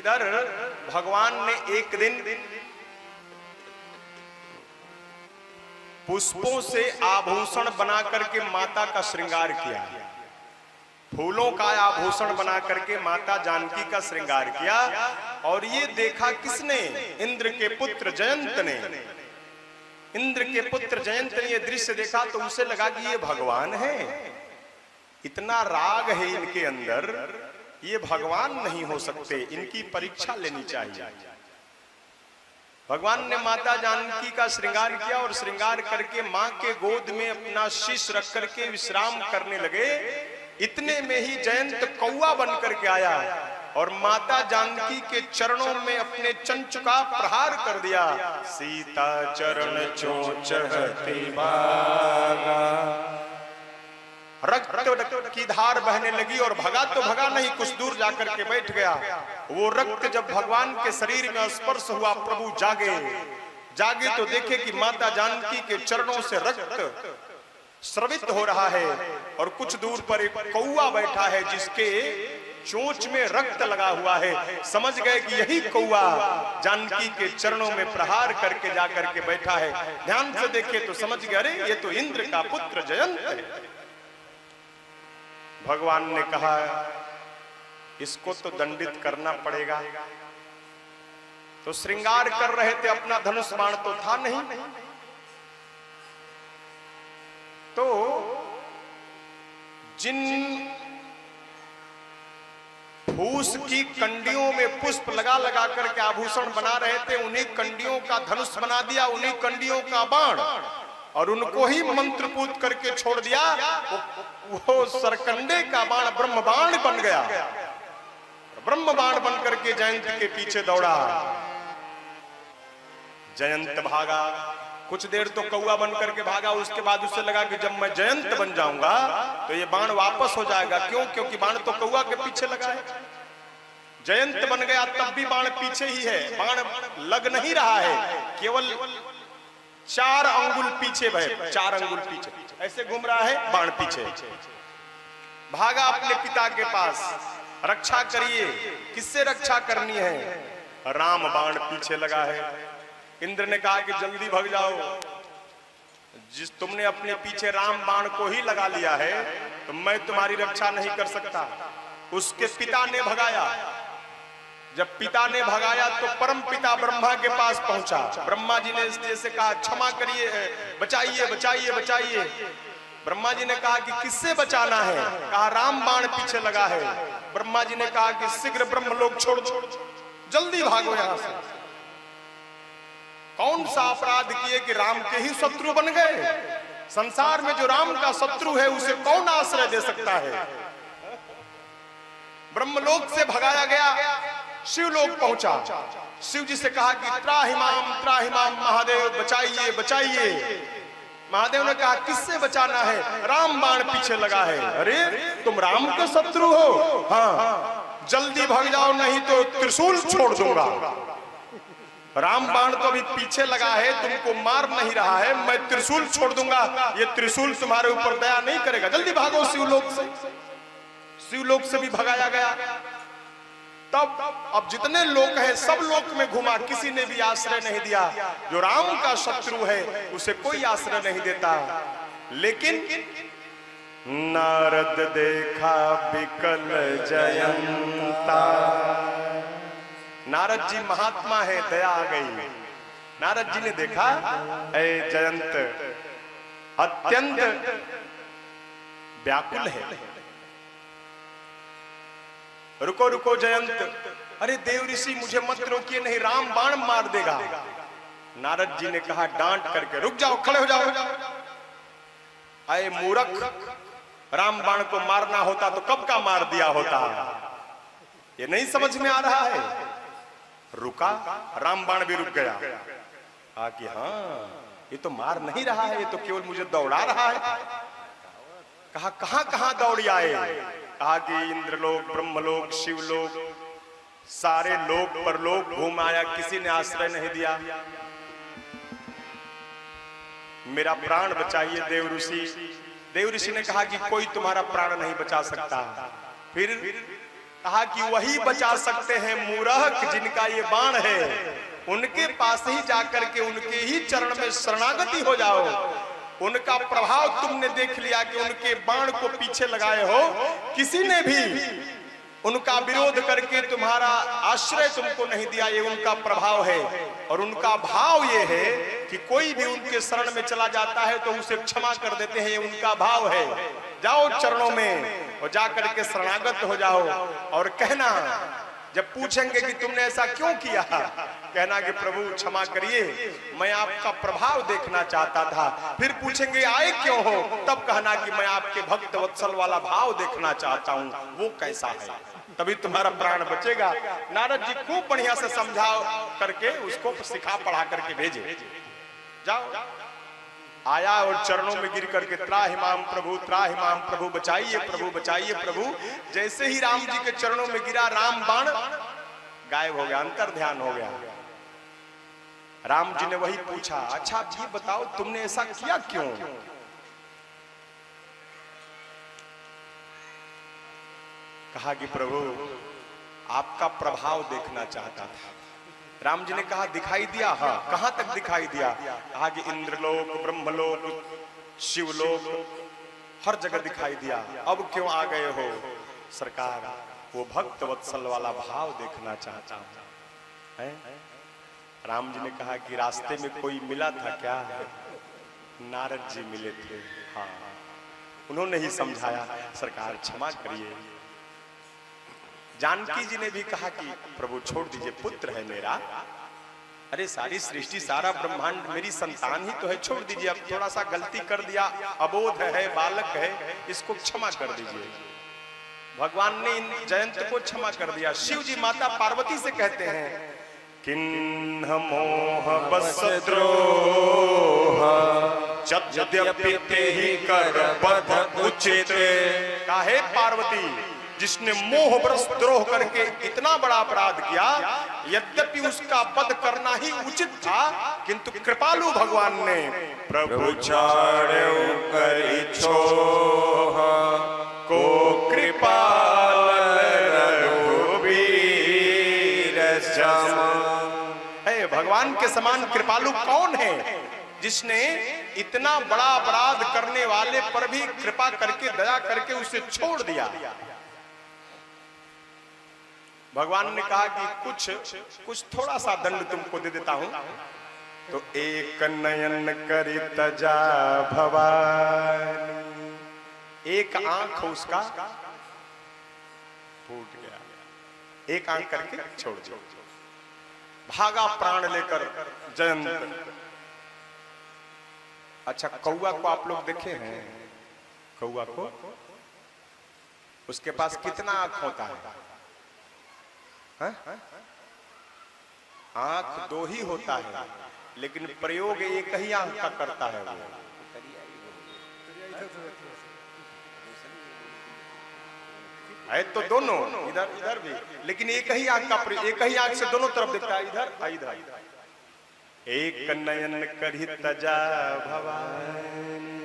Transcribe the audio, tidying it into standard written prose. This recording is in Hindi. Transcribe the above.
अंदर भगवान ने एक दिन पुष्पों से आभूषण बना करके माता का श्रृंगार किया, फूलों का आभूषण बना करके माता जानकी का श्रृंगार किया। और ये देखा किसने? इंद्र के पुत्र जयंत ने। इंद्र के पुत्र जयंत ने ये दृश्य देखा तो उसे लगा कि ये भगवान है, इतना राग है इनके अंदर, ये भगवान नहीं हो सकते, इनकी परीक्षा लेनी चाहिए। भगवान ने माता जानकी का श्रृंगार किया और श्रृंगार करके मां के गोद में अपना शीश रख करके विश्राम करने लगे। इतने में ही जयंत कौवा बन करके आया और माता जानकी के चरणों में अपने चंचु का प्रहार कर दिया। सीता चरण चोचहति भागा, रक्त की धार बहने लगी और भगा तो भगा नहीं, कुछ दूर जाकर के बैठ गया। वो रक्त जब भगवान के शरीर में स्पर्श हुआ, प्रभु जागे तो देखे कि माता जानकी के चरणों से रक्त स्रवित हो रहा है और कुछ दूर पर एक कौवा बैठा है जिसके चोंच में रक्त लगा हुआ है। समझ गए कि यही कौवा जानकी के चरणों में प्रहार करके जाकर के बैठा है। ध्यान से देखे तो समझ गए, अरे ये तो इंद्र का पुत्र जयंत है। भगवान ने कहा इसको तो दंडित करना पड़ेगा। तो श्रृंगार कर रहे थे, अपना धनुष बाण तो था नहीं, तो जिन फूस की कंडियों में पुष्प लगा लगा करके आभूषण बना रहे थे, उन्हीं कंडियों का धनुष बना दिया, उन्हीं कंडियों का बाण, और उनको ही मंत्रपूत करके छोड़ दिया। वो सरकंडे का बाण ब्रह्म बाण बन गया। ब्रह्म बाण बन करके जयंत के पीछे दौड़ा। जयंत भागा, कुछ देर तो कौवा बन करके भागा, उसके बाद उसे लगा कि जब मैं जयंत बन जाऊंगा तो ये बाण वापस हो जाएगा। क्यों? क्योंकि बाण तो कौवा के पीछे लगा है। जयंत बन गया तब भी बाण पीछे ही है, बाण लग नहीं रहा है, केवल 4 अंगुल पीछे है, 4 अंगुल पीछे ऐसे घूम रहा है, बाण पीछे। भागा अपने पिता के पास, रक्षा करिए। किससे रक्षा करनी है? राम बाण पीछे लगा है। इंद्र ने कहा कि जल्दी भाग जाओ, जिस तुमने अपने पीछे राम बाण को ही लगा लिया है तो मैं तुम्हारी रक्षा नहीं कर सकता। उसके पिता ने भगाया। जब पिता ने भगाया तो परम पिता ब्रह्मा के पास पहुंचा। ब्रह्मा जी ने जैसे कहा क्षमा करिए, बचाइए बचाइए बचाइए। ब्रह्मा जी ने कहा कि किससे बचाना है? कहा राम बाण पीछे लगा है। ब्रह्मा जी ने कहा कि शीघ्र ब्रह्मलोक छोड़ दो, जल्दी भागो यहां से। कौन सा अपराध किए कि राम के ही शत्रु बन गए? संसार में जो राम का शत्रु है उसे कौन आश्रय दे सकता है? ब्रह्मलोक से भगाया गया, शिवलोक पहुंचा। शिव जी से कहा कि त्राहिमाम महादेव, बचाइए बचाइए। महादेव ने कहा किससे बचाना है? राम बाण पीछे लगा है। अरे तुम राम के शत्रु हो? हाँ, जल्दी भाग जाओ नहीं तो त्रिशूल छोड़ दूंगा। राम बाण तो अभी पीछे लगा है, तुमको मार नहीं रहा है, मैं त्रिशूल छोड़ दूंगा, ये त्रिशूल तुम्हारे ऊपर दया नहीं करेगा, जल्दी भागो शिवलोक से। शिवलोक से भी भगाया गया। तब अब जितने लोग हैं सब लोक में घुमा, किसी ने भी आश्रय नहीं दिया। जो राम का शत्रु है उसे कोई आश्रय नहीं देता। लेकिन नारद देखा विकल जयंता। नारद जी महात्मा है, दया आ गई। नारद जी ने देखा ऐ जयंत अत्यंत व्याकुल है। रुको रुको जयंत, अरे देव ऋषि मुझे मत रोकिए, नहीं राम बाण मार देगा। नारद जी ने कहा डांट करके, रुक जाओ, खड़े हो जाओ। अरे मूर्ख, राम बाण को मारना होता तो कब का मार दिया होता, ये नहीं समझ में आ रहा है। रुका, राम बाण भी रुक गया। कि हाँ ये तो मार नहीं रहा है, ये तो केवल मुझे दौड़ा रहा है। कहा कहां कहां दौड़ आए? कहा कि इंद्रलोक, ब्रह्मलोक, शिवलोक, सारे लोक परलोक घूम आया, किसी ने आश्रय नहीं दिया। मेरा प्राण बचाइए देव ऋषि। देव ऋषि ने कहा कि कोई तुम्हारा प्राण नहीं बचा सकता। फिर कहा कि वही बचा सकते हैं मूर्ख जिनका ये बाण है, उनके पास ही जाकर के उनके ही चरण में शरणागति हो जाओ। उनका प्रभाव तुमने देख लिया कि उनके बाण को पीछे लगाए हो, किसी ने भी उनका विरोध करके तुम्हारा आश्रय तुमको नहीं दिया, ये उनका प्रभाव है। और उनका भाव ये है कि कोई भी उनके शरण में चला जाता है तो उसे क्षमा कर देते हैं, ये उनका भाव है। जाओ चरणों में और जाकर के शरणागत हो जाओ और कहना, जब पूछेंगे कि तुमने ऐसा क्यों किया, कहना कि प्रभु क्षमा करिए, मैं आपका प्रभाव देखना चाहता था। फिर पूछेंगे आए क्यों हो, तब कहना कि मैं आपके भक्त वत्सल वाला भाव देखना चाहता हूँ, वो कैसा है, तभी तुम्हारा प्राण बचेगा। नारद जी खूब बढ़िया से समझा करके उसको सिखा पढ़ा करके भेजे। जाओ, आया और चरणों में गिर करके त्राहिमाम प्रभु, त्राहिमाम प्रभु, बचाइए प्रभु, बचाइए प्रभु। जैसे ही राम जी के चरणों में गिरा, राम बाण गायब हो गया, अंतर ध्यान हो गया। राम जी ने वही पूछा, अच्छा जी बताओ तुमने ऐसा किया क्यों? कहा कि प्रभु आपका प्रभाव देखना चाहता था। राम जी ने कहा दिखाई दिया? हाँ। कहां तक दिखाई दिया? कहा कि इंद्रलोक, ब्रह्मलोक, शिवलोक, हर जगह दिखाई दिया। अब क्यों आ गए हो? सरकार वो भक्त वत्सल वाला भाव देखना चाहता हूं। राम जी ने कहा कि रास्ते में कोई मिला था क्या? नारद जी मिले थे। हाँ, उन्होंने ही समझाया, सरकार क्षमा करिए। जानकी जी ने भी कहा कि प्रभु छोड़ दीजिए, पुत्र है मेरा, अरे सारी सृष्टि सारा ब्रह्मांड मेरी संतान ही तो है, छोड़ दीजिए। अब थोड़ा सा गलती कर दिया, अबोध है, बालक है, इसको क्षमा कर दीजिए। भगवान ने इन जयंत को क्षमा कर दिया। शिव जी माता पार्वती से कहते हैं, किन्ह मोह बस द्रोह यद्यपि तेहि कर बध उचित। काहे पार्वती, जिसने मोह बरस द्रोह करके इतना बड़ा अपराध किया, यद्यपि उसका वध करना ही उचित था, किंतु कृपालु भगवान ने प्रभु छाड़ो करि छोह को कृपाल रघुबीर सम। भगवान के समान कृपालु कौन है, जिसने इतना बड़ा अपराध करने वाले पर भी कृपा करके, दया करके उसे छोड़ दिया। भगवान ने कहा कि कुछ थोड़ा सा दंड तुमको दे देता हूं। तो एक नयन करी तजा भवानी, एक आंख उसका फूट गया, एक आंख करके छोड़ दिया। भागा प्राण लेकर जयंत। अच्छा, कौआ को आप लोग देखे हैं? कौआ को, उसके पास कितना आंख होता है? आंख दो ही होता है, लेकिन प्रयोग एक ही आंख का करता है वो। है तो दोनों, इधर इधर भी, लेकिन एक ही आंख का प्रयोग, एक ही आंख से दोनों तरफ देखता है, इधर इधर। एक नयन करी तजा भवानी,